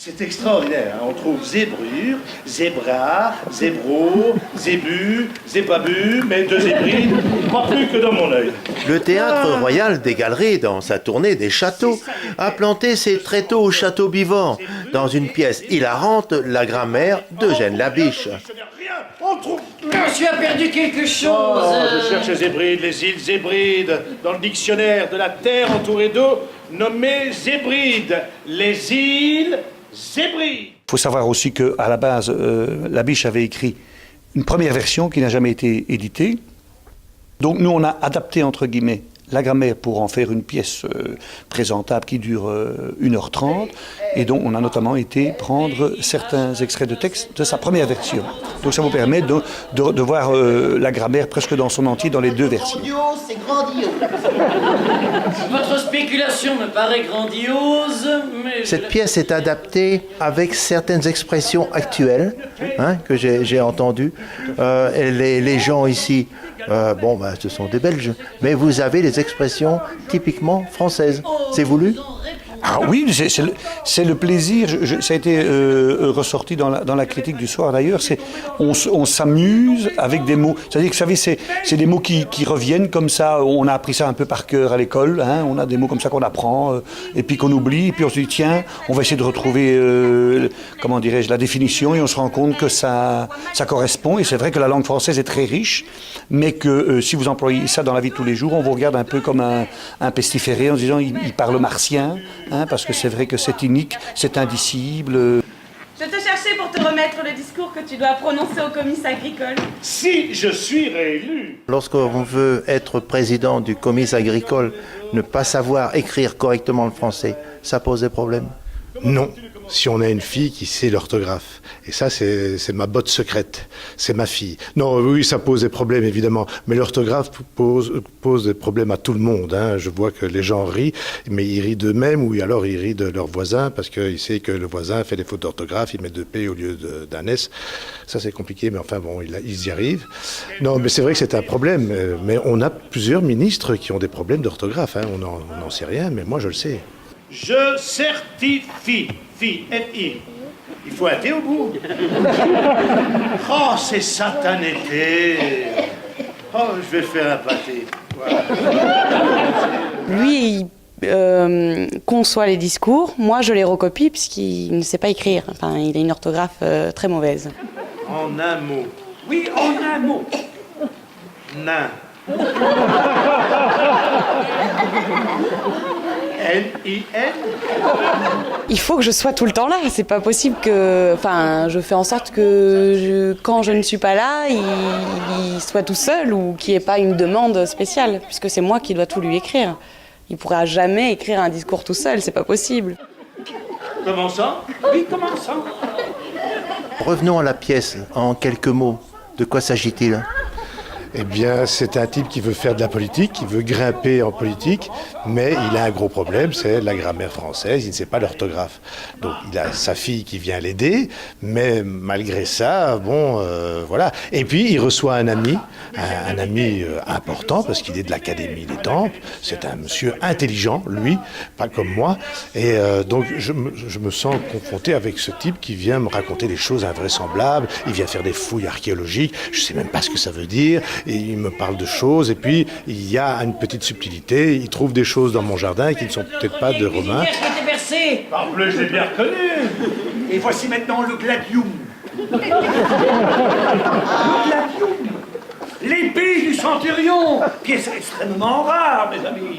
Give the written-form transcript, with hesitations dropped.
C'est extraordinaire, hein. On trouve zébrure, zébra, zébro, zébu, zébabu, mais deux zébrides, pas plus que dans mon œil. Le Théâtre Royal des Galeries, dans sa tournée des châteaux, a planté ses tréteaux au château Bivort, dans une pièce hilarante, La grammaire d'Eugène Labiche. Monsieur a perdu quelque chose. Oh, je cherche les Hébrides, les îles Hébrides, dans le dictionnaire de la terre entourée d'eau, nommée Hébrides, les îles Hébrides. Il faut savoir aussi qu'à la base, Labiche avait écrit une première version qui n'a jamais été éditée. Donc nous, on a adapté, entre guillemets, la grammaire pour en faire une pièce présentable qui dure 1h30. Et donc, on a notamment été prendre certains extraits de texte de sa première version. Donc, ça vous permet de voir la grammaire presque dans son entier dans les deux versions. C'est grandiose. Votre spéculation me paraît grandiose, mais... Cette pièce est adaptée avec certaines expressions actuelles, hein, que j'ai entendues. Les gens ici, ce sont des Belges, mais vous avez les expressions typiquement françaises. C'est voulu ? Ah oui, c'est le plaisir. Ça a été ressorti dans la critique du soir d'ailleurs. On s'amuse avec des mots. C'est-à-dire que vous savez, c'est des mots qui reviennent comme ça. On a appris ça un peu par cœur à l'école. Hein, on a des mots comme ça qu'on apprend et puis qu'on oublie. Et puis on se dit tiens, on va essayer de retrouver la définition et on se rend compte que ça correspond. Et c'est vrai que la langue française est très riche, mais que si vous employez ça dans la vie de tous les jours, on vous regarde un peu comme un pestiféré en se disant il parle martien. Hein, parce que c'est vrai que c'est unique, c'est indicible. Je te cherchais pour te remettre le discours que tu dois prononcer au comice agricole. Si je suis réélu. Lorsqu'on veut être président du comice agricole, ne pas savoir écrire correctement le français, ça pose des problèmes? Non, si on a une fille qui sait l'orthographe. Et ça, c'est ma botte secrète. C'est ma fille. Non, oui, ça pose des problèmes, évidemment. Mais l'orthographe pose des problèmes à tout le monde. Hein. Je vois que les gens rient, mais ils rient d'eux-mêmes ou alors ils rient de leur voisin parce qu'ils savent que le voisin fait des fautes d'orthographe, il met 2 P au lieu d'un S. Ça, c'est compliqué, mais enfin, bon, ils y arrivent. Non, mais c'est vrai que c'est un problème. Mais on a plusieurs ministres qui ont des problèmes d'orthographe. Hein. On n'en sait rien, mais moi, je le sais. Je certifie, F-I. Il faut un T au bout. Oh, c'est satanété. Oh, je vais faire un pâté. Voilà. Lui, il conçoit les discours. Moi, je les recopie puisqu'il ne sait pas écrire. Enfin, il a une orthographe très mauvaise. En un mot. Oui, en un mot. Nain. N-I-N. Il faut que je sois tout le temps là. C'est pas possible que... Enfin, je fais en sorte que quand je ne suis pas là, il soit tout seul ou qu'il n'y ait pas une demande spéciale, puisque c'est moi qui dois tout lui écrire. Il ne pourra jamais écrire un discours tout seul, c'est pas possible. Comment ça? Oui, comment ça? Revenons à la pièce, en quelques mots. De quoi s'agit-il ? Eh bien, c'est un type qui veut faire de la politique, qui veut grimper en politique, mais il a un gros problème, c'est la grammaire française, il ne sait pas l'orthographe. Donc, il a sa fille qui vient l'aider, mais malgré ça, voilà. Et puis, il reçoit un ami important, parce qu'il est de l'Académie des Tempes. C'est un monsieur intelligent, lui, pas comme moi. Et donc, je me sens confronté avec ce type qui vient me raconter des choses invraisemblables. Il vient faire des fouilles archéologiques, je ne sais même pas ce que ça veut dire. Et il me parle de choses, et puis il y a une petite subtilité, il trouve des choses dans mon jardin qui ne sont peut-être pas de Romain. En plus, je l'ai bien reconnu. Et voici maintenant le gladium. Le gladium. L'épée du centurion, pièce extrêmement rare, mes amis.